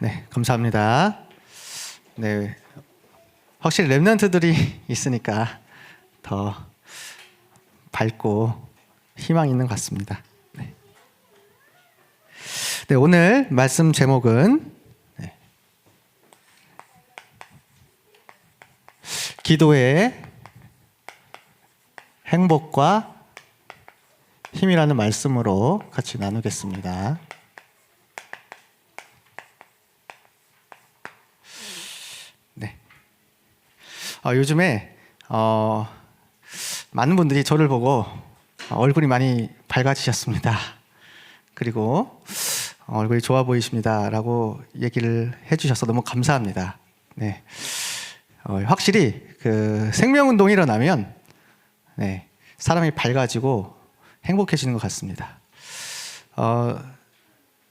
네, 감사합니다. 네, 확실히 랩런트들이 있으니까 더 밝고 희망이 있는 것 같습니다. 네, 네 오늘 말씀 제목은 기도의 행복과 힘이라는 말씀으로 같이 나누겠습니다. 네. 요즘에 많은 분들이 저를 보고 얼굴이 많이 밝아지셨습니다. 그리고 얼굴이 좋아 보이십니다라고 얘기를 해주셔서 너무 감사합니다. 네. 확실히 그 생명운동이 일어나면 사람이 밝아지고 행복해지는 것 같습니다.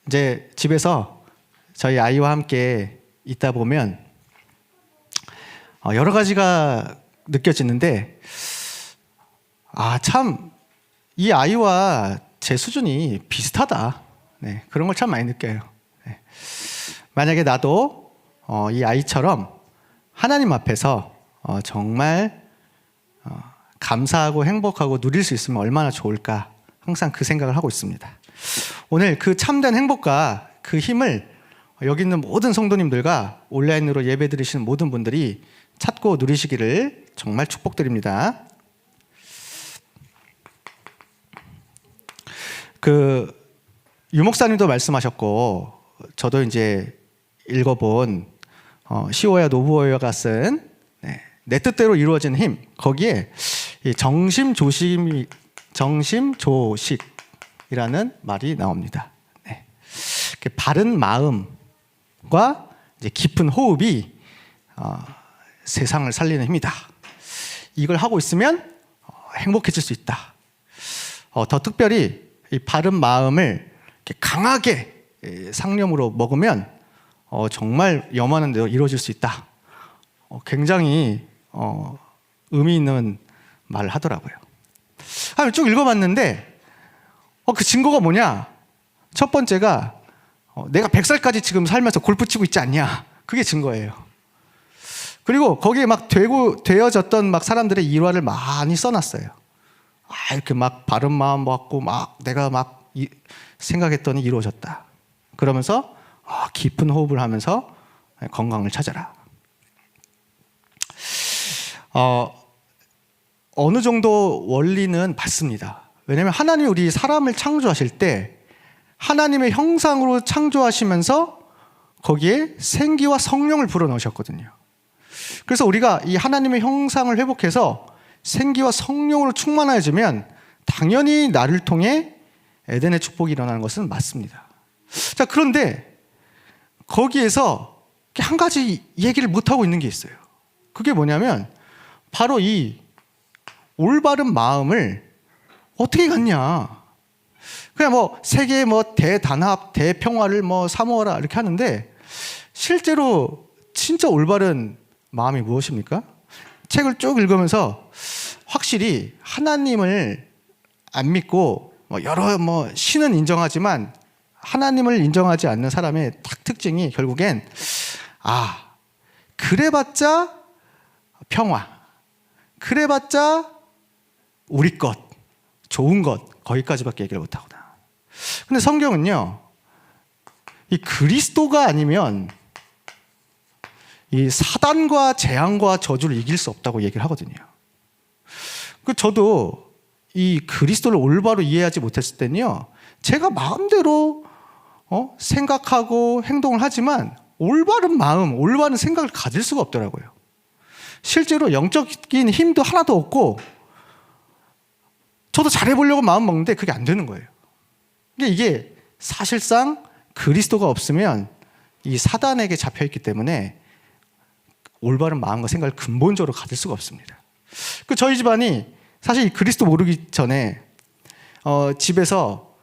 이제 집에서 저희 아이와 함께 있다 보면 여러 가지가 느껴지는데 참 이 아이와 제 수준이 비슷하다. 네, 그런 걸 참 많이 느껴요. 네. 만약에 나도 이 아이처럼 하나님 앞에서 정말 감사하고 행복하고 누릴 수 있으면 얼마나 좋을까 항상 그 생각을 하고 있습니다. 오늘 그 참된 행복과 그 힘을 여기 있는 모든 성도님들과 온라인으로 예배 드리시는 모든 분들이 찾고 누리시기를 정말 축복드립니다. 유 목사님도 말씀하셨고 저도 이제 읽어본 시오야 노부어야가 쓴 내 뜻대로 이루어진 힘, 거기에 정심조식이라는 말이 나옵니다. 네. 바른 마음과 이제 깊은 호흡이 세상을 살리는 힘이다. 이걸 하고 있으면 행복해질 수 있다. 더 특별히 이 바른 마음을 이렇게 강하게 상념으로 먹으면 정말 염원한 대로 이루어질 수 있다. 굉장히 의미 있는 말을 하더라고요. 쭉 읽어봤는데 그 증거가 뭐냐? 첫 번째가 내가 100살까지 지금 살면서 골프 치고 있지 않냐? 그게 증거예요. 그리고 거기에 막 되어졌던 막 사람들의 일화를 많이 써놨어요. 이렇게 막 바른 마음 먹고 막 내가 막 생각했더니 이루어졌다. 그러면서 깊은 호흡을 하면서 건강을 찾아라. 어느 정도 원리는 맞습니다. 왜냐하면 하나님이 우리 사람을 창조하실 때 하나님의 형상으로 창조하시면서 거기에 생기와 성령을 불어넣으셨거든요. 그래서 우리가 이 하나님의 형상을 회복해서 생기와 성령으로 충만해지면 당연히 나를 통해 에덴의 축복이 일어나는 것은 맞습니다. 자, 그런데 거기에서 한 가지 얘기를 못하고 있는 게 있어요. 그게 뭐냐면 바로 이 올바른 마음을 어떻게 갖냐. 그냥 세계 대단합, 대평화를 사모하라 이렇게 하는데 실제로 진짜 올바른 마음이 무엇입니까? 책을 쭉 읽으면서 확실히 하나님을 안 믿고 여러 신은 인정하지만 하나님을 인정하지 않는 사람의 특징이 결국엔 그래봤자 평화, 그래봤자 우리 것, 좋은 것 거기까지밖에 얘기를 못하구나. 근데 성경은요 이 그리스도가 아니면 이 사단과 재앙과 저주를 이길 수 없다고 얘기를 하거든요. 저도 이 그리스도를 올바로 이해하지 못했을 때는요 제가 마음대로 생각하고 행동을 하지만 올바른 마음, 올바른 생각을 가질 수가 없더라고요. 실제로 영적인 힘도 하나도 없고 저도 잘해보려고 마음 먹는데 그게 안 되는 거예요. 이게 사실상 그리스도가 없으면 이 사단에게 잡혀있기 때문에 올바른 마음과 생각을 근본적으로 가질 수가 없습니다. 저희 집안이 사실 그리스도 모르기 전에 집에서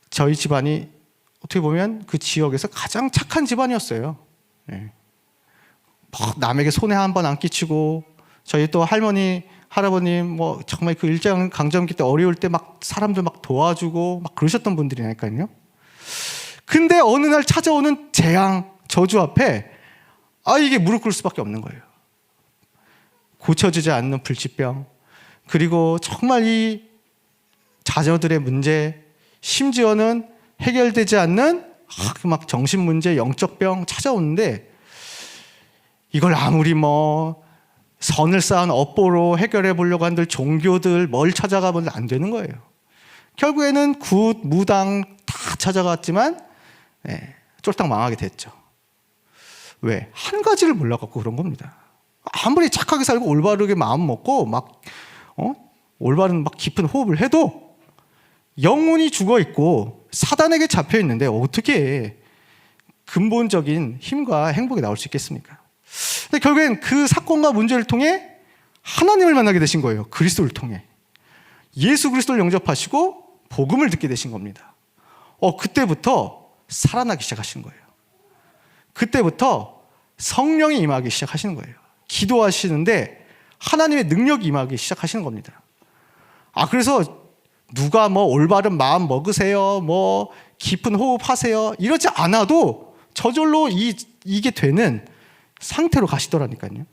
저희 집안이 어떻게 보면 그 지역에서 가장 착한 집안이었어요. 남에게 손해 한 번 안 끼치고 저희 또 할머니, 할아버님 정말 그 일제강점기 때 어려울 때 막 사람들 막 도와주고 막 그러셨던 분들이니까요. 근데 어느 날 찾아오는 재앙, 저주 앞에 이게 무릎 꿇을 수밖에 없는 거예요. 고쳐지지 않는 불치병, 그리고 정말 이 자녀들의 문제, 심지어는 해결되지 않는 막 정신 문제, 영적 병 찾아오는데 이걸 아무리 선을 쌓은 업보로 해결해 보려고 한들 종교들 뭘 찾아가 보면 안 되는 거예요. 결국에는 굿, 무당 다 찾아갔지만 쫄딱 망하게 됐죠. 왜? 한 가지를 몰라갖고 그런 겁니다. 아무리 착하게 살고 올바르게 마음 먹고 올바른 깊은 호흡을 해도 영혼이 죽어 있고 사단에게 잡혀 있는데 어떻게 근본적인 힘과 행복이 나올 수 있겠습니까? 근데 결국엔 그 사건과 문제를 통해 하나님을 만나게 되신 거예요. 그리스도를 통해. 예수 그리스도를 영접하시고 복음을 듣게 되신 겁니다. 그때부터 살아나기 시작하신 거예요. 그때부터 성령이 임하기 시작하시는 거예요. 기도하시는데 하나님의 능력이 임하기 시작하시는 겁니다. 그래서 누가 올바른 마음 먹으세요, 깊은 호흡하세요 이러지 않아도 저절로 이게 되는 상태로 가시더라니까요.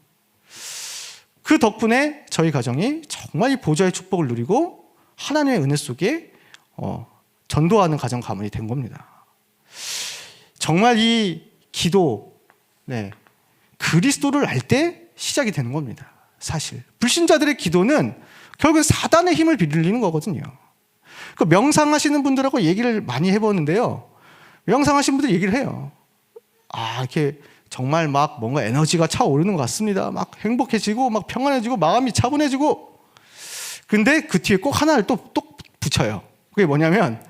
그 덕분에 저희 가정이 정말 이 보좌의 축복을 누리고 하나님의 은혜 속에 전도하는 가정 가문이 된 겁니다. 정말 이 기도, 그리스도를 알 때 시작이 되는 겁니다. 사실 불신자들의 기도는 결국 사단의 힘을 빌리는 거거든요. 그 명상하시는 분들하고 얘기를 많이 해보는데요, 명상하시는 분들 얘기를 해요. 이렇게 정말 뭔가 에너지가 차오르는 것 같습니다. 막 행복해지고 막 평안해지고 마음이 차분해지고. 근데 그 뒤에 꼭 하나를 또 붙여요. 그게 뭐냐면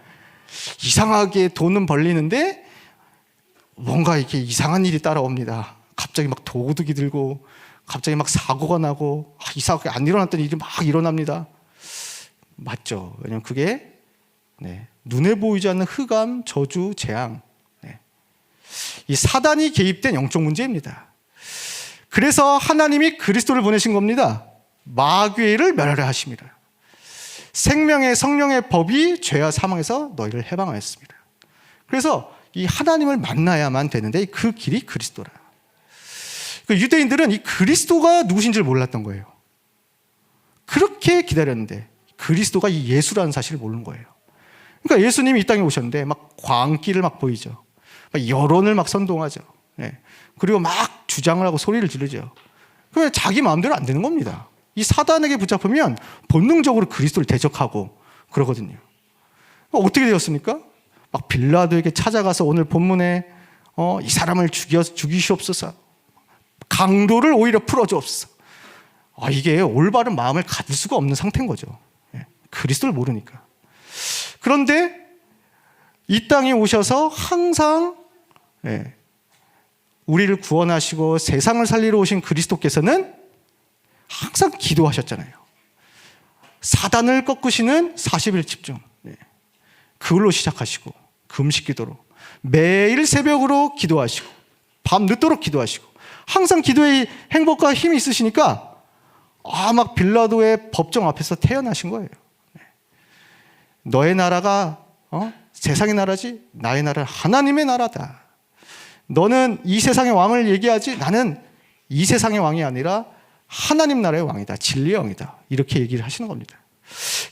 이상하게 돈은 벌리는데 뭔가 이렇게 이상한 일이 따라옵니다. 갑자기 막 도둑이 들고 갑자기 막 사고가 나고 이상하게 안 일어났던 일이 막 일어납니다. 맞죠? 왜냐면 그게 눈에 보이지 않는 흑암, 저주, 재앙, 이 사단이 개입된 영적 문제입니다. 그래서 하나님이 그리스도를 보내신 겁니다. 마귀를 멸하려 하심이라. 생명의 성령의 법이 죄와 사망에서 너희를 해방하였습니다. 그래서 이 하나님을 만나야만 되는데 그 길이 그리스도라. 그 유대인들은 이 그리스도가 누구신지를 몰랐던 거예요. 그렇게 기다렸는데 그리스도가 이 예수라는 사실을 모르는 거예요. 그러니까 예수님이 이 땅에 오셨는데 광기를 보이죠. 여론을 선동하죠. 그리고 주장을 하고 소리를 지르죠. 그러면 자기 마음대로 안 되는 겁니다. 이 사단에게 붙잡으면 본능적으로 그리스도를 대적하고 그러거든요. 어떻게 되었습니까? 빌라도에게 찾아가서 오늘 본문에 이 사람을 죽이시옵소서, 강도를 오히려 풀어주옵소서. 이게 올바른 마음을 가질 수가 없는 상태인 거죠. 그리스도를 모르니까. 그런데 이 땅에 오셔서 항상 우리를 구원하시고 세상을 살리러 오신 그리스도께서는 항상 기도하셨잖아요. 사단을 꺾으시는 40일 집중, 그걸로 시작하시고 금식 기도로 매일 새벽으로 기도하시고 밤 늦도록 기도하시고 항상 기도의 행복과 힘이 있으시니까 빌라도의 법정 앞에서 태어나신 거예요. 너의 나라가 세상의 나라지 나의 나라는 하나님의 나라다. 너는 이 세상의 왕을 얘기하지 나는 이 세상의 왕이 아니라 하나님 나라의 왕이다. 진리의 왕이다. 이렇게 얘기를 하시는 겁니다.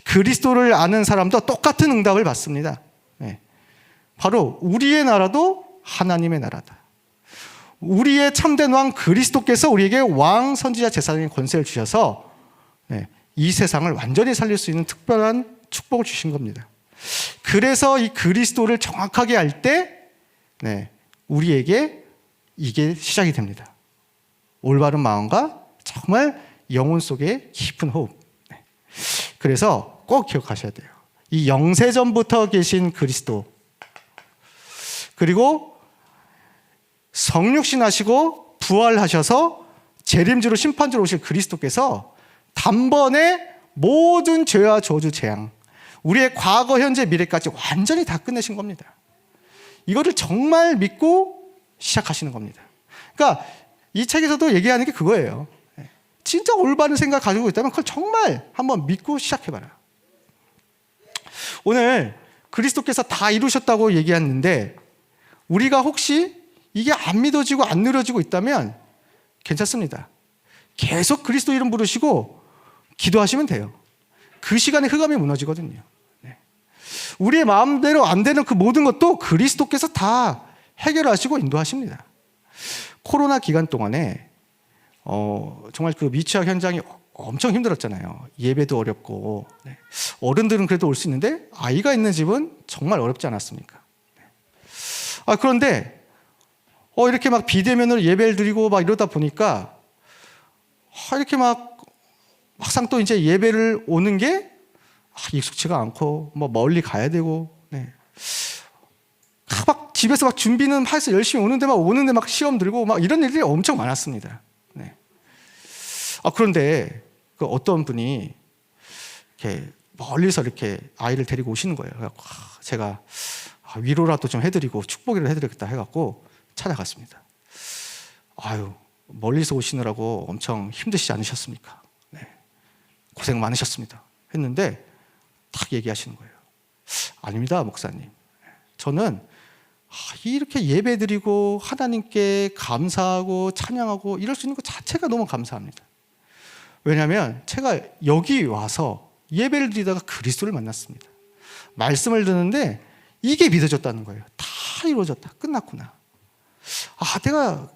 그리스도를 아는 사람도 똑같은 응답을 받습니다. 바로 우리의 나라도 하나님의 나라다. 우리의 참된 왕 그리스도께서 우리에게 왕, 선지자, 제사장의 권세를 주셔서 이 세상을 완전히 살릴 수 있는 특별한 축복을 주신 겁니다. 그래서 이 그리스도를 정확하게 알 때 우리에게 이게 시작이 됩니다. 올바른 마음과 정말 영혼 속에 깊은 호흡. 그래서 꼭 기억하셔야 돼요. 이 영세전부터 계신 그리스도, 그리고 성육신 하시고 부활하셔서 재림주로 심판주로 오실 그리스도께서 단번에 모든 죄와 저주, 재앙, 우리의 과거, 현재, 미래까지 완전히 다 끝내신 겁니다. 이거를 정말 믿고 시작하시는 겁니다. 그러니까 이 책에서도 얘기하는 게 그거예요. 진짜 올바른 생각 가지고 있다면 그걸 정말 한번 믿고 시작해봐라. 오늘 그리스도께서 다 이루셨다고 얘기했는데 우리가 혹시 이게 안 믿어지고 안 누려지고 있다면 괜찮습니다. 계속 그리스도 이름 부르시고 기도하시면 돼요. 그 시간에 흑암이 무너지거든요. 네. 우리의 마음대로 안 되는 그 모든 것도 그리스도께서 다 해결하시고 인도하십니다. 코로나 기간 동안에 정말 그 미취학 현장이 엄청 힘들었잖아요. 예배도 어렵고. 네. 어른들은 그래도 올 수 있는데 아이가 있는 집은 정말 어렵지 않았습니까? 네. 그런데 이렇게 막 비대면으로 예배를 드리고 막 이러다 보니까 이렇게 막상 또 이제 예배를 오는 게 익숙치가 않고 뭐 멀리 가야 되고, 네. 막 집에서 막 준비는 해서 열심히 오는데 막 시험 들고 막 이런 일들이 엄청 많았습니다. 네. 그런데 그 어떤 분이 이렇게 멀리서 이렇게 아이를 데리고 오시는 거예요. 그래서 제가 위로라도 좀 해드리고 축복이라도 해드리겠다 해갖고 찾아갔습니다. 멀리서 오시느라고 엄청 힘드시지 않으셨습니까? 네. 고생 많으셨습니다. 했는데 딱 얘기하시는 거예요. 아닙니다, 목사님. 저는 이렇게 예배드리고 하나님께 감사하고 찬양하고 이럴 수 있는 것 자체가 너무 감사합니다. 왜냐하면 제가 여기 와서 예배를 드리다가 그리스도를 만났습니다. 말씀을 듣는데 이게 믿어졌다는 거예요. 다 이루어졌다. 끝났구나. 내가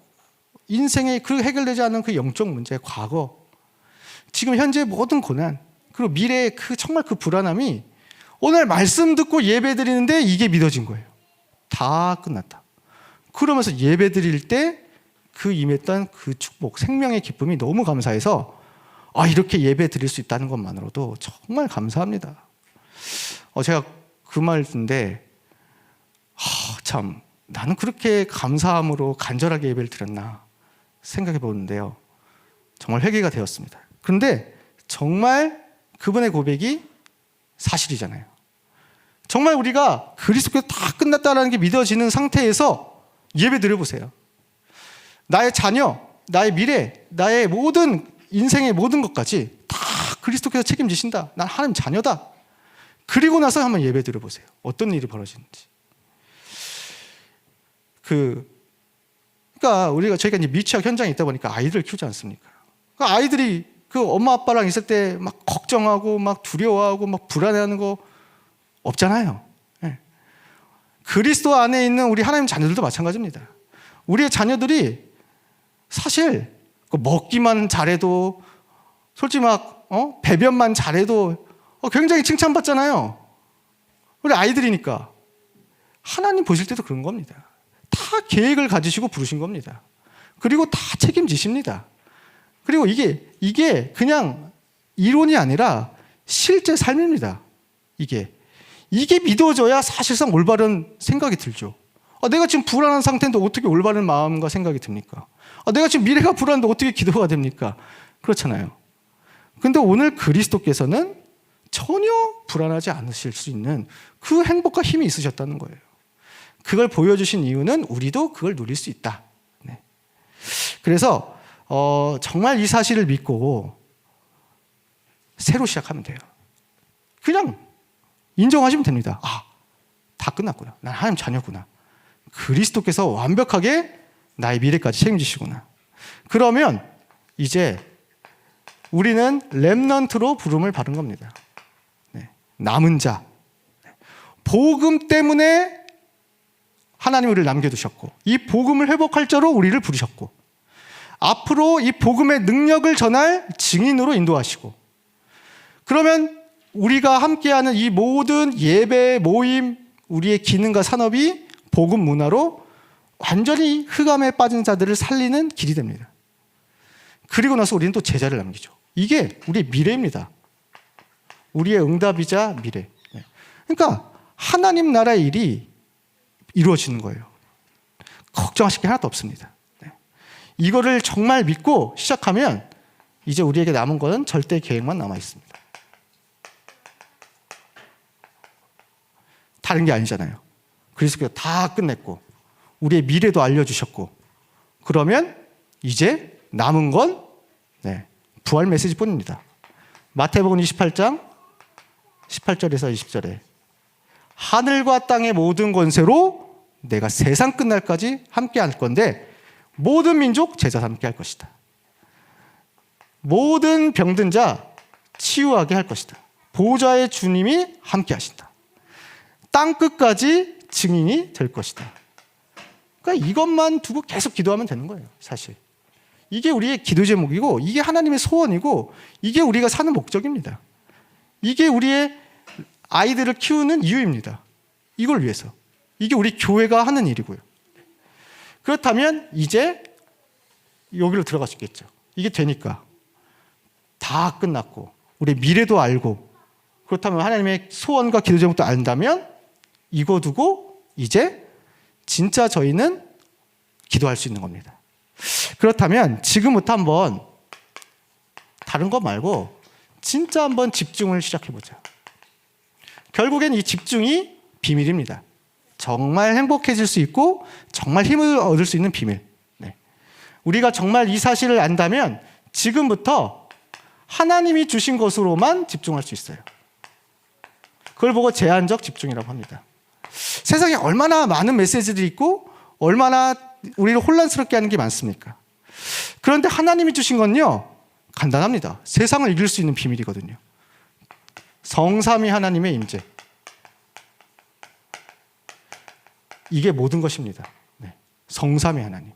인생에 그 해결되지 않은 그 영적 문제, 과거, 지금 현재 모든 고난, 그리고 미래의 정말 그 불안함이 오늘 말씀 듣고 예배 드리는데 이게 믿어진 거예요. 다 끝났다. 그러면서 예배 드릴 때 그 임했던 그 축복, 생명의 기쁨이 너무 감사해서 이렇게 예배 드릴 수 있다는 것만으로도 정말 감사합니다. 제가 그 말 듣는데 참 나는 그렇게 감사함으로 간절하게 예배를 드렸나 생각해 보는데요. 정말 회개가 되었습니다. 그런데 정말 그분의 고백이 사실이잖아요. 정말 우리가 그리스도께서 다 끝났다는 게 믿어지는 상태에서 예배 드려보세요. 나의 자녀, 나의 미래, 나의 모든 인생의 모든 것까지 다 그리스도께서 책임지신다. 난 하나님 자녀다. 그리고 나서 한번 예배 드려보세요. 어떤 일이 벌어지는지. 그러니까 저희가 이제 미취학 현장에 있다 보니까 아이들을 키우지 않습니까? 그러니까 아이들이 그 엄마 아빠랑 있을 때 막 걱정하고 막 두려워하고 막 불안해하는 거 없잖아요. 네. 그리스도 안에 있는 우리 하나님 자녀들도 마찬가지입니다. 우리의 자녀들이 사실 먹기만 잘해도 솔직히 배변만 잘해도 굉장히 칭찬받잖아요. 우리 아이들이니까. 하나님 보실 때도 그런 겁니다. 다 계획을 가지시고 부르신 겁니다. 그리고 다 책임지십니다. 그리고 이게 그냥 이론이 아니라 실제 삶입니다. 이게 믿어져야 사실상 올바른 생각이 들죠. 내가 지금 불안한 상태인데 어떻게 올바른 마음과 생각이 듭니까? 내가 지금 미래가 불안한데 어떻게 기도가 됩니까? 그렇잖아요. 근데 오늘 그리스도께서는 전혀 불안하지 않으실 수 있는 그 행복과 힘이 있으셨다는 거예요. 그걸 보여주신 이유는 우리도 그걸 누릴 수 있다. 네. 그래서 정말 이 사실을 믿고 새로 시작하면 돼요. 그냥 인정하시면 됩니다. 다 끝났구나. 난 하나님 자녀구나. 그리스도께서 완벽하게 나의 미래까지 책임지시구나. 그러면 이제 우리는 렘넌트로 부름을 받은 겁니다. 네. 남은 자. 복음 때문에 하나님 우리를 남겨두셨고 이 복음을 회복할 자로 우리를 부르셨고 앞으로 이 복음의 능력을 전할 증인으로 인도하시고 그러면 우리가 함께하는 이 모든 예배, 모임, 우리의 기능과 산업이 복음 문화로 완전히 흑암에 빠진 자들을 살리는 길이 됩니다. 그리고 나서 우리는 또 제자를 남기죠. 이게 우리의 미래입니다. 우리의 응답이자 미래. 그러니까 하나님 나라의 일이 이루어지는 거예요. 걱정하실 게 하나도 없습니다. 이거를 정말 믿고 시작하면 이제 우리에게 남은 것은 절대 계획만 남아 있습니다. 다른 게 아니잖아요. 그리스도께서 다 끝냈고 우리의 미래도 알려주셨고 그러면 이제 남은 건 부활 메시지뿐입니다. 마태복음 28장 18절에서 20절에 하늘과 땅의 모든 권세로 내가 세상 끝날까지 함께 할 건데 모든 민족 제자 함께 할 것이다. 모든 병든 자 치유하게 할 것이다. 보좌의 주님이 함께 하신다. 땅 끝까지 증인이 될 것이다. 그러니까 이것만 두고 계속 기도하면 되는 거예요, 사실. 이게 우리의 기도 제목이고, 이게 하나님의 소원이고, 이게 우리가 사는 목적입니다. 이게 우리의 아이들을 키우는 이유입니다. 이걸 위해서. 이게 우리 교회가 하는 일이고요. 그렇다면 이제 여기로 들어갈 수 있겠죠. 이게 되니까 다 끝났고 우리 미래도 알고, 그렇다면 하나님의 소원과 기도 제목도 안다면 이거 두고 이제 진짜 저희는 기도할 수 있는 겁니다. 그렇다면 지금부터 한번 다른 거 말고 진짜 한번 집중을 시작해보자. 결국엔 이 집중이 비밀입니다. 정말 행복해질 수 있고 정말 힘을 얻을 수 있는 비밀. 네. 우리가 정말 이 사실을 안다면 지금부터 하나님이 주신 것으로만 집중할 수 있어요. 그걸 보고 제한적 집중이라고 합니다. 세상에 얼마나 많은 메시지들이 있고 얼마나 우리를 혼란스럽게 하는 게 많습니까? 그런데 하나님이 주신 건요, 간단합니다. 세상을 이길 수 있는 비밀이거든요. 성삼위 하나님의 임재. 이게 모든 것입니다. 네. 성삼위 하나님.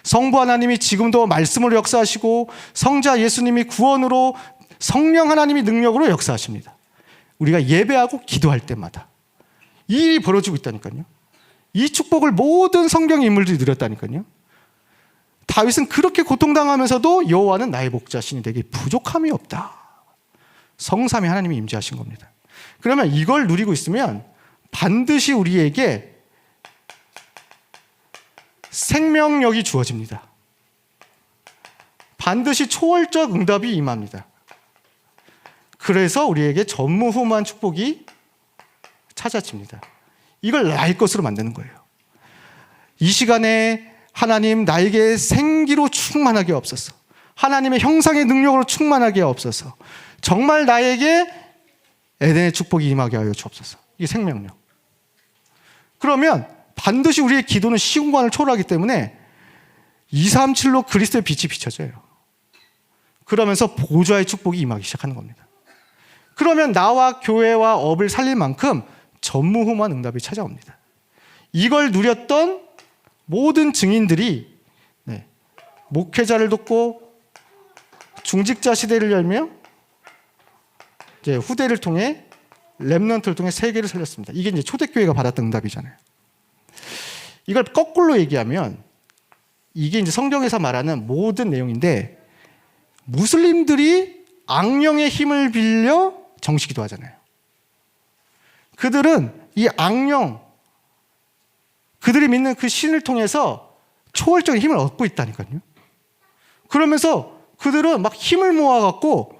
성부 하나님이 지금도 말씀으로 역사하시고 성자 예수님이 구원으로, 성령 하나님이 능력으로 역사하십니다. 우리가 예배하고 기도할 때마다 이 일이 벌어지고 있다니까요. 이 축복을 모든 성경의 인물들이 누렸다니까요. 다윗은 그렇게 고통당하면서도 여호와는 나의 목자시니 내게 부족함이 없다. 성삼위 하나님이 임재하신 겁니다. 그러면 이걸 누리고 있으면 반드시 우리에게 생명력이 주어집니다. 반드시 초월적 응답이 임합니다. 그래서 우리에게 전무후무한 축복이 찾아집니다. 이걸 나의 것으로 만드는 거예요. 이 시간에 하나님 나에게 생기로 충만하게 없어서, 하나님의 형상의 능력으로 충만하게 없어서, 정말 나에게 에덴의 축복이 임하게 하여 주옵소서. 이게 생명력. 그러면 반드시 우리의 기도는 시공간을 초월하기 때문에 237로 그리스도의 빛이 비춰져요. 그러면서 보좌의 축복이 임하기 시작하는 겁니다. 그러면 나와 교회와 업을 살릴 만큼 전무후무한 응답이 찾아옵니다. 이걸 누렸던 모든 증인들이 목회자를 돕고 중직자 시대를 열며 이제 후대를 통해 렘넌트를 통해 세계를 살렸습니다. 이게 이제 초대교회가 받았던 응답이잖아요. 이걸 거꾸로 얘기하면 이게 이제 성경에서 말하는 모든 내용인데, 무슬림들이 악령의 힘을 빌려 정시기도 하잖아요. 그들은 이 악령, 그들이 믿는 그 신을 통해서 초월적인 힘을 얻고 있다니까요. 그러면서 그들은 막 힘을 모아갖고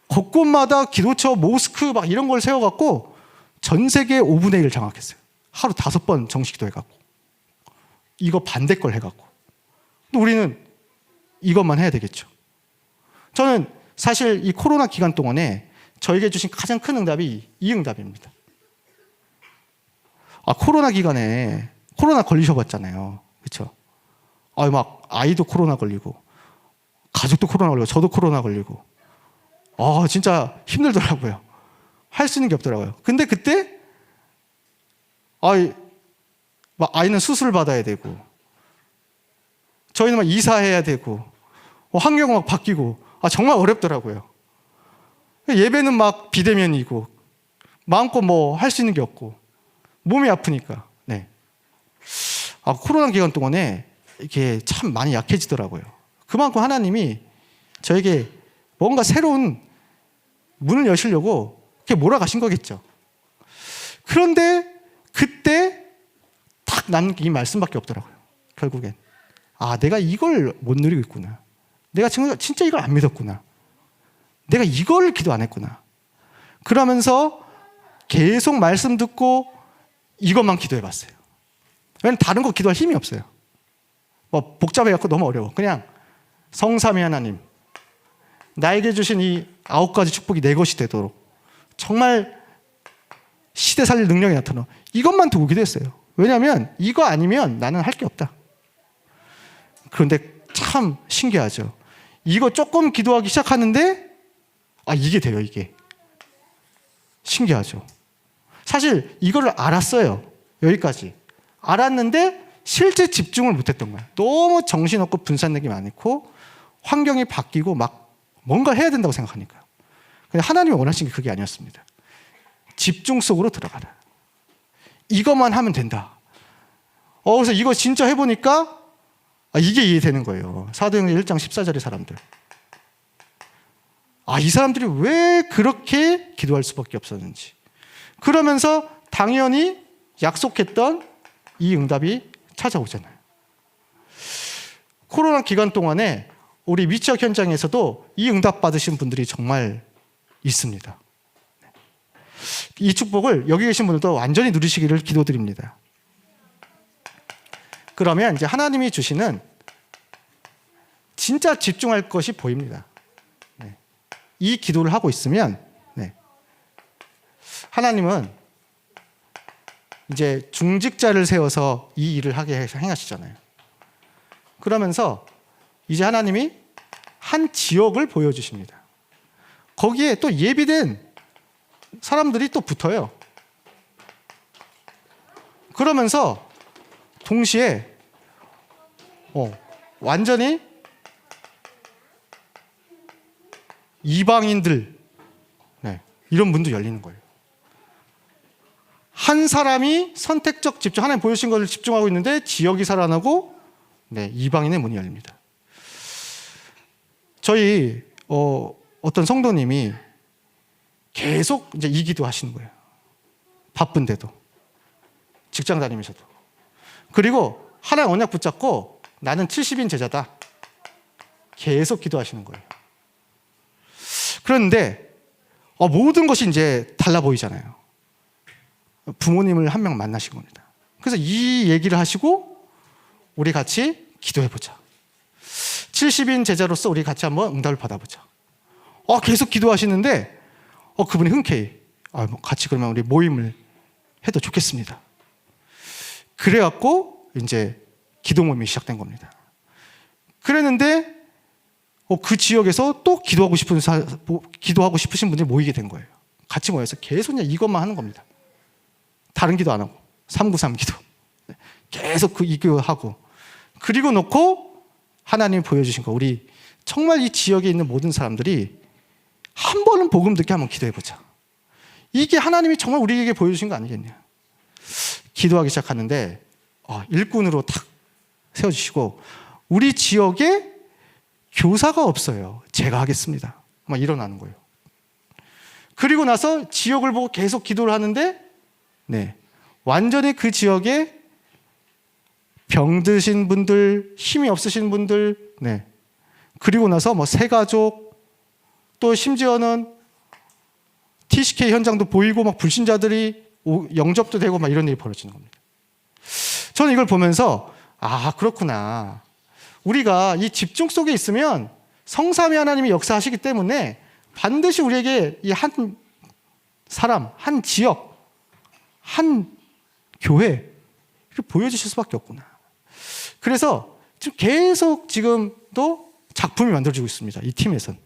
곳곳마다 기도처, 모스크 막 이런 걸 세워갖고 전 세계 5분의 1을 장악했어요. 하루 5번 정시기도 해갖고. 이거 반대 걸 해갖고. 또 우리는 이것만 해야 되겠죠. 저는 사실 이 코로나 기간 동안에 저에게 주신 가장 큰 응답이 이 응답입니다. 코로나 기간에 코로나 걸리셔봤잖아요. 그렇죠? 막 아이도 코로나 걸리고 가족도 코로나 걸리고 저도 코로나 걸리고 진짜 힘들더라고요. 할 수 있는 게 없더라고요. 근데 그때 막 아이는 수술 받아야 되고 저희는 막 이사해야 되고 환경 막 바뀌고 정말 어렵더라고요. 예배는 막 비대면이고 마음껏 뭐 할 수 있는 게 없고 몸이 아프니까. 네. 코로나 기간 동안에 이렇게 참 많이 약해지더라고요. 그만큼 하나님이 저에게 뭔가 새로운 문을 여시려고 이렇게 몰아가신 거겠죠. 그런데 그때 딱 남는 게 이 말씀밖에 없더라고요. 결국엔 내가 이걸 못 누리고 있구나. 내가 진짜 이걸 안 믿었구나. 내가 이걸 기도 안 했구나. 그러면서 계속 말씀 듣고 이것만 기도해봤어요. 왜냐면 다른 거 기도할 힘이 없어요. 뭐 복잡해갖고 너무 어려워. 그냥 성삼위 하나님, 나에게 주신 이 9가지 축복이 내 것이 되도록 정말 시대 살릴 능력이 나타나, 이것만 두고 기도했어요. 왜냐하면 이거 아니면 나는 할 게 없다. 그런데 참 신기하죠. 이거 조금 기도하기 시작하는데 이게 돼요. 이게 신기하죠. 사실 이거를 알았어요. 여기까지 알았는데 실제 집중을 못했던 거예요. 너무 정신없고 분산력이 많고 환경이 바뀌고 막 뭔가 해야 된다고 생각하니까요. 근데 하나님이 원하신 게 그게 아니었습니다. 집중 속으로 들어가라. 이것만 하면 된다. 그래서 이거 진짜 해보니까 이게 이해되는 거예요. 사도행전 1장 14절의 사람들. 이 사람들이 왜 그렇게 기도할 수밖에 없었는지. 그러면서 당연히 약속했던 이 응답이 찾아오잖아요. 코로나 기간 동안에 우리 미취학 현장에서도 이 응답 받으신 분들이 정말 있습니다. 이 축복을 여기 계신 분들도 완전히 누리시기를 기도드립니다. 그러면 이제 하나님이 주시는 진짜 집중할 것이 보입니다. 이 기도를 하고 있으면 하나님은 이제 중직자를 세워서 이 일을 하게 행하시잖아요. 그러면서 이제 하나님이 한 지역을 보여주십니다. 거기에 또 예비된 사람들이 또 붙어요. 그러면서 동시에 완전히 이방인들 이런 문도 열리는 거예요. 한 사람이 선택적 집중, 하나님 보여주신 것을 집중하고 있는데 지역이 살아나고 이방인의 문이 열립니다. 저희 어떤 성도님이 계속 이제 이 기도 하시는 거예요. 바쁜데도 직장 다니면서도. 그리고 하나님 언약 붙잡고 나는 70인 제자다. 계속 기도하시는 거예요. 그런데 모든 것이 이제 달라 보이잖아요. 부모님을 한 명 만나신 겁니다. 그래서 이 얘기를 하시고 우리 같이 기도해보자. 70인 제자로서 우리 같이 한번 응답을 받아보자. 계속 기도하시는데 그분이 흔쾌히 같이 그러면 우리 모임을 해도 좋겠습니다. 그래갖고 이제 기도 모임이 시작된 겁니다. 그랬는데 그 지역에서 또 기도하고 싶으신 분들이 모이게 된 거예요. 같이 모여서 계속 이것만 하는 겁니다. 다른 기도 안 하고 393 기도 계속 이 기도하고 그리고 놓고 하나님이 보여주신 거 우리 정말 이 지역에 있는 모든 사람들이 한 번은 복음 듣게 한번 기도해보자. 이게 하나님이 정말 우리에게 보여주신 거 아니겠냐. 기도하기 시작하는데 일꾼으로 탁 세워주시고 우리 지역에 교사가 없어요. 제가 하겠습니다. 막 일어나는 거예요. 그리고 나서 지역을 보고 계속 기도를 하는데 완전히 그 지역에 병드신 분들, 힘이 없으신 분들, 그리고 나서 새가족, 또 심지어는 TCK 현장도 보이고 막 불신자들이 영접도 되고 막 이런 일이 벌어지는 겁니다. 저는 이걸 보면서 그렇구나. 우리가 이 집중 속에 있으면 성삼위 하나님이 역사하시기 때문에 반드시 우리에게 이 한 사람, 한 지역, 한 교회 이렇게 보여주실 수밖에 없구나. 그래서 지금 계속 지금도 작품이 만들어지고 있습니다. 이 팀에서는.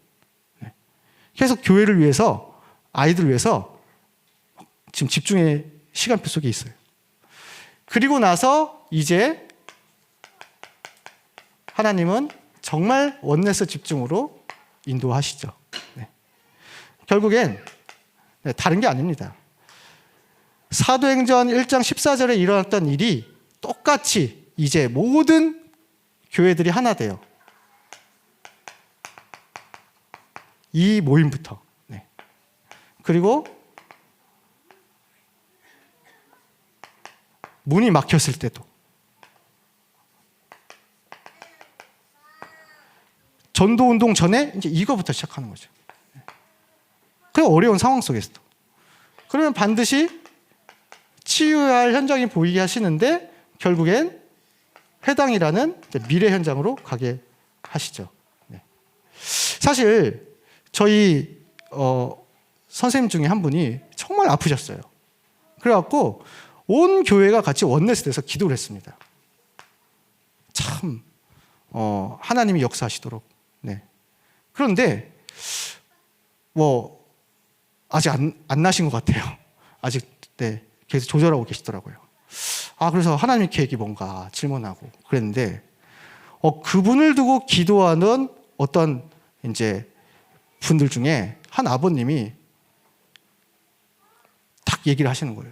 계속 교회를 위해서 아이들을 위해서 지금 집중의 시간표 속에 있어요. 그리고 나서 이제 하나님은 정말 원네스 집중으로 인도하시죠. 결국엔 다른 게 아닙니다. 사도행전 1장 14절에 일어났던 일이 똑같이 이제 모든 교회들이 하나 돼요. 이 모임부터. 그리고 문이 막혔을 때도 전도운동 전에 이제 이거부터 시작하는 거죠. 그 어려운 상황 속에서도. 그러면 반드시 치유해야 할 현장이 보이게 하시는데 결국엔 회당이라는 미래 현장으로 가게 하시죠. 사실 저희 선생님 중에 한 분이 정말 아프셨어요. 그래갖고 온 교회가 같이 원넷이 돼서 기도를 했습니다. 참 하나님이 역사하시도록. 네. 그런데 뭐 아직 안 나신 것 같아요. 아직 네, 계속 조절하고 계시더라고요. 그래서 하나님의 계획이 뭔가 질문하고 그랬는데 그분을 두고 기도하는 어떤 이제 분들 중에 한 아버님이 딱 얘기를 하시는 거예요.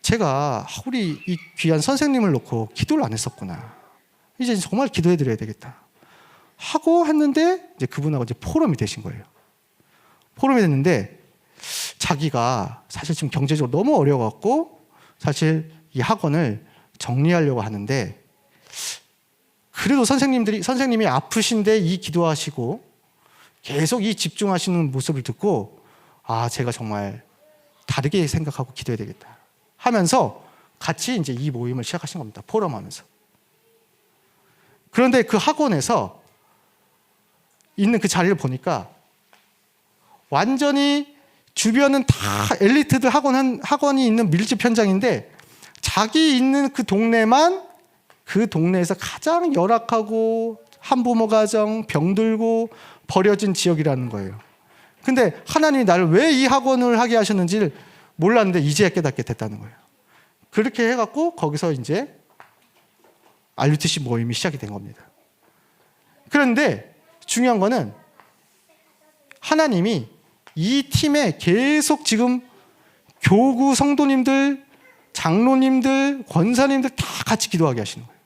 제가 우리 이 귀한 선생님을 놓고 기도를 안 했었구나. 이제 정말 기도해 드려야 되겠다. 하고 했는데 이제 그분하고 이제 포럼이 되신 거예요. 포럼이 됐는데 자기가 사실 지금 경제적으로 너무 어려워갖고 사실 이 학원을 정리하려고 하는데 그래도 선생님이 아프신데 이 기도하시고 계속 이 집중하시는 모습을 듣고 제가 정말 다르게 생각하고 기도해야 되겠다 하면서 같이 이제 이 모임을 시작하신 겁니다. 포럼하면서. 그런데 그 학원에서 있는 그 자리를 보니까 완전히 주변은 다 엘리트들 학원이 있는 밀집 현장인데 자기 있는 그 동네만 그 동네에서 가장 열악하고 한부모 가정, 병들고 버려진 지역이라는 거예요. 근데 하나님이 나를 왜 이 학원을 하게 하셨는지를 몰랐는데 이제야 깨닫게 됐다는 거예요. 그렇게 해갖고 거기서 이제 RUTC 모임이 시작이 된 겁니다. 그런데 중요한 거는 하나님이 이 팀에 계속 지금 교구 성도님들, 장로님들, 권사님들 다 같이 기도하게 하시는 거예요.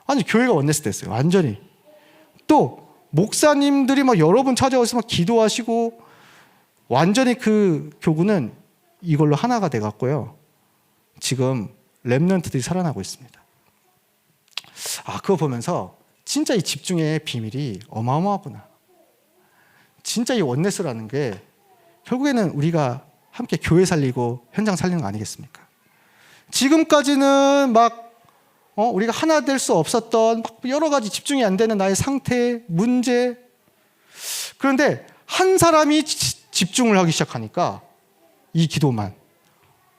아니 교회가 원네스 됐어요. 완전히. 또 목사님들이 막 여러 분 찾아와서 막 기도하시고 완전히 그 교구는 이걸로 하나가 돼갔고요. 지금 렘넌트들이 살아나고 있습니다. 그거 보면서 진짜 이 집중의 비밀이 어마어마하구나. 진짜 이 원네스라는 게 결국에는 우리가 함께 교회 살리고 현장 살리는 거 아니겠습니까? 지금까지는 막 우리가 하나 될 수 없었던 막 여러 가지 집중이 안 되는 나의 상태, 문제. 그런데 한 사람이 집중을 하기 시작하니까 이 기도만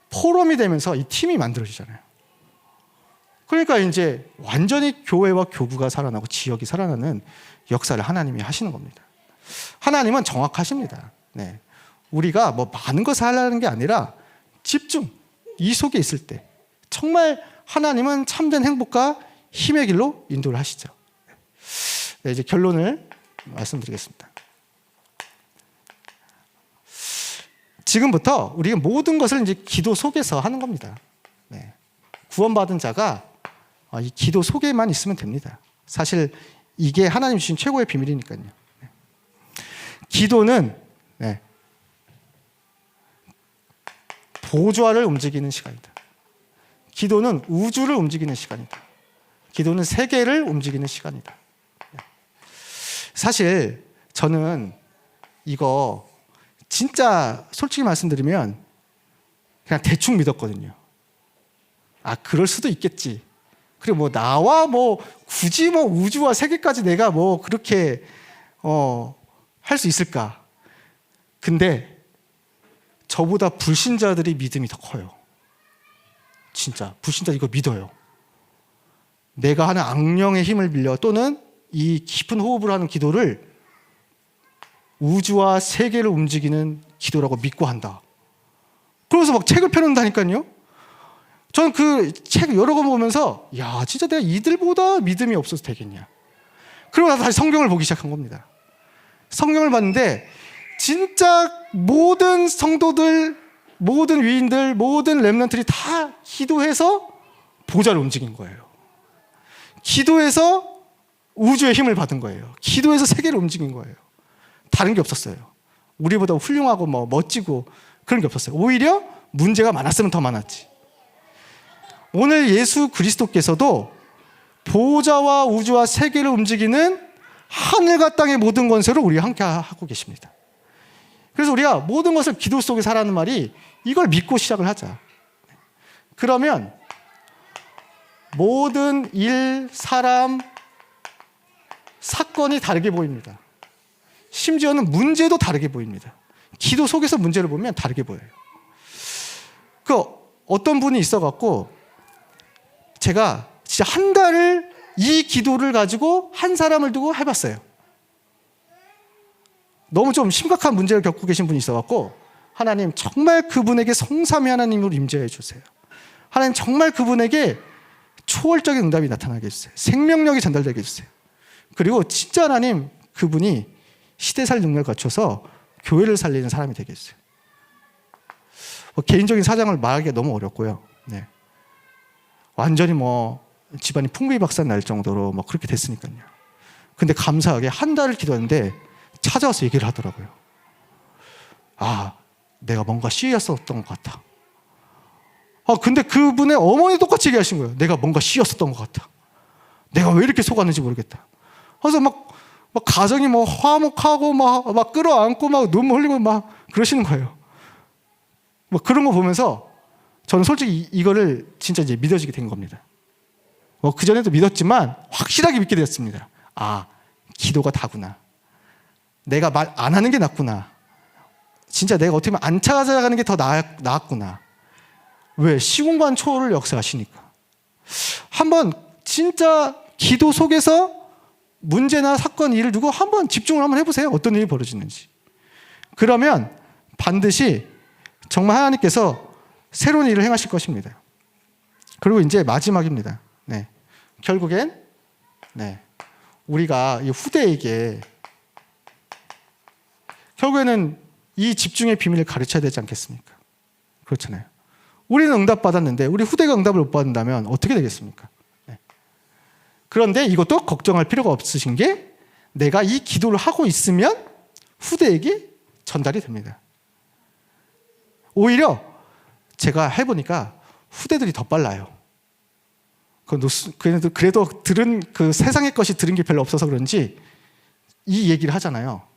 포럼이 되면서 이 팀이 만들어지잖아요. 그러니까 이제 완전히 교회와 교구가 살아나고 지역이 살아나는 역사를 하나님이 하시는 겁니다. 하나님은 정확하십니다. 네. 우리가 뭐 많은 것을 하려는 게 아니라 집중, 이 속에 있을 때 정말 하나님은 참된 행복과 힘의 길로 인도를 하시죠. 네, 이제 결론을 말씀드리겠습니다. 지금부터 우리가 모든 것을 이제 기도 속에서 하는 겁니다. 네. 구원받은 자가 이 기도 속에만 있으면 됩니다. 사실 이게 하나님 주신 최고의 비밀이니까요. 네. 기도는 보좌를 움직이는 시간이다. 기도는 우주를 움직이는 시간이다. 기도는 세계를 움직이는 시간이다. 사실 저는 이거 진짜 솔직히 말씀드리면 그냥 대충 믿었거든요. 그럴 수도 있겠지. 그리고 뭐 나와 뭐 굳이 뭐 우주와 세계까지 내가 뭐 그렇게 할 수 있을까? 근데 저보다 불신자들이 믿음이 더 커요. 진짜 불신자 이거 믿어요. 내가 하는 악령의 힘을 빌려 또는 이 깊은 호흡을 하는 기도를 우주와 세계를 움직이는 기도라고 믿고 한다. 그래서 막 책을 펴놓는다니까요. 저는 그 책 여러 권 보면서 진짜 내가 이들보다 믿음이 없어서 되겠냐. 그러고 나서 다시 성경을 보기 시작한 겁니다. 성경을 봤는데 진짜 모든 성도들, 모든 위인들, 모든 렘넌트들이 다 기도해서 보좌를 움직인 거예요. 기도해서 우주의 힘을 받은 거예요. 기도해서 세계를 움직인 거예요. 다른 게 없었어요. 우리보다 훌륭하고 뭐 멋지고 그런 게 없었어요. 오히려 문제가 많았으면 더 많았지. 오늘 예수 그리스도께서도 보좌와 우주와 세계를 움직이는 하늘과 땅의 모든 권세로 우리와 함께 하고 계십니다. 그래서 우리가 모든 것을 기도 속에 살아는 말이 이걸 믿고 시작을 하자. 그러면 모든 일, 사람, 사건이 다르게 보입니다. 심지어는 문제도 다르게 보입니다. 기도 속에서 문제를 보면 다르게 보여요. 어떤 분이 있어갖고 제가 진짜 한 달을 이 기도를 가지고 한 사람을 두고 해봤어요. 너무 좀 심각한 문제를 겪고 계신 분이 있어갖고 하나님 정말 그분에게 성삼위 하나님으로 임재해 주세요. 하나님 정말 그분에게 초월적인 응답이 나타나게 해주세요. 생명력이 전달되게 해주세요. 그리고 진짜 하나님 그분이 시대 살 능력을 갖춰서 교회를 살리는 사람이 되게 해주세요. 개인적인 사정을 말하기가 너무 어렵고요. 네. 완전히 집안이 풍비박산 날 정도로 그렇게 됐으니까요. 근데 감사하게 한 달을 기도했는데 찾아와서 얘기를 하더라고요. 아, 내가 뭔가 씨였었던 것 같아. 근데 그분의 어머니 똑같이 얘기하신 거예요. 내가 뭔가 씨였었던 것 같아. 내가 왜 이렇게 속았는지 모르겠다. 그래서 막 가정이 화목하고 막 끌어안고 막 눈물 흘리고 막 그러시는 거예요. 그런 거 보면서 저는 솔직히 이거를 진짜 이제 믿어지게 된 겁니다. 그전에도 믿었지만 확실하게 믿게 되었습니다. 아, 기도가 다구나. 내가 말 안 하는 게 낫구나. 진짜 내가 어떻게 보면 안 찾아가는 게 더 나았구나. 왜? 시공간 초월을 역사하시니까. 한번 진짜 기도 속에서 문제나 사건, 일을 두고 한번 집중을 한번 해보세요. 어떤 일이 벌어지는지. 그러면 반드시 정말 하나님께서 새로운 일을 행하실 것입니다. 그리고 이제 마지막입니다. 네. 결국엔 우리가 이 후대에게 결국에는 이 집중의 비밀을 가르쳐야 되지 않겠습니까? 그렇잖아요. 우리는 응답받았는데 우리 후대가 응답을 못 받는다면 어떻게 되겠습니까? 네. 그런데 이것도 걱정할 필요가 없으신 게 내가 이 기도를 하고 있으면 후대에게 전달이 됩니다. 오히려 제가 해보니까 후대들이 더 빨라요. 그래도 들은 그 세상의 것이 들은 게 별로 없어서 그런지 이 얘기를 하잖아요.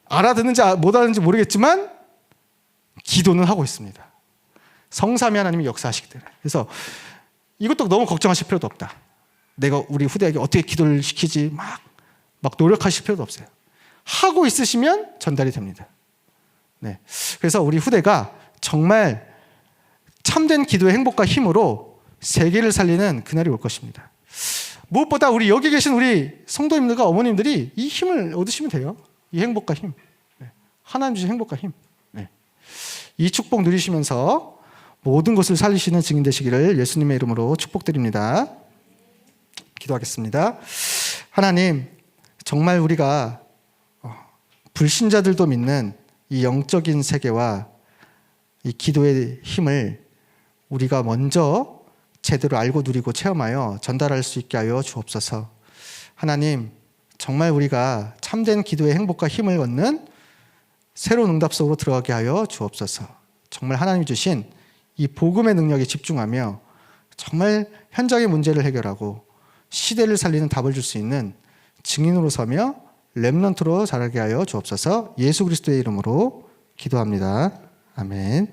알아듣는지 못 알아듣는지 모르겠지만 기도는 하고 있습니다. 성삼위 하나님이 역사하시기 때문에. 그래서 이것도 너무 걱정하실 필요도 없다. 내가 우리 후대에게 어떻게 기도를 시키지 막 노력하실 필요도 없어요. 하고 있으시면 전달이 됩니다. 네. 그래서 우리 후대가 정말 참된 기도의 행복과 힘으로 세계를 살리는 그날이 올 것입니다. 무엇보다 우리 여기 계신 우리 성도님들과 어머님들이 이 힘을 얻으시면 돼요. 이 행복과 힘. 네. 하나님 주신 행복과 힘. 네. 이 축복 누리시면서 모든 것을 살리시는 증인 되시기를 예수님의 이름으로 축복드립니다. 기도하겠습니다. 하나님, 정말 우리가 불신자들도 믿는 이 영적인 세계와 이 기도의 힘을 우리가 먼저 제대로 알고 누리고 체험하여 전달할 수 있게 하여 주옵소서. 하나님, 정말 우리가 참된 기도의 행복과 힘을 얻는 새로운 응답 속으로 들어가게 하여 주옵소서. 정말 하나님이 주신 이 복음의 능력에 집중하며 정말 현장의 문제를 해결하고 시대를 살리는 답을 줄 수 있는 증인으로 서며 렘넌트로 자라게 하여 주옵소서. 예수 그리스도의 이름으로 기도합니다. 아멘.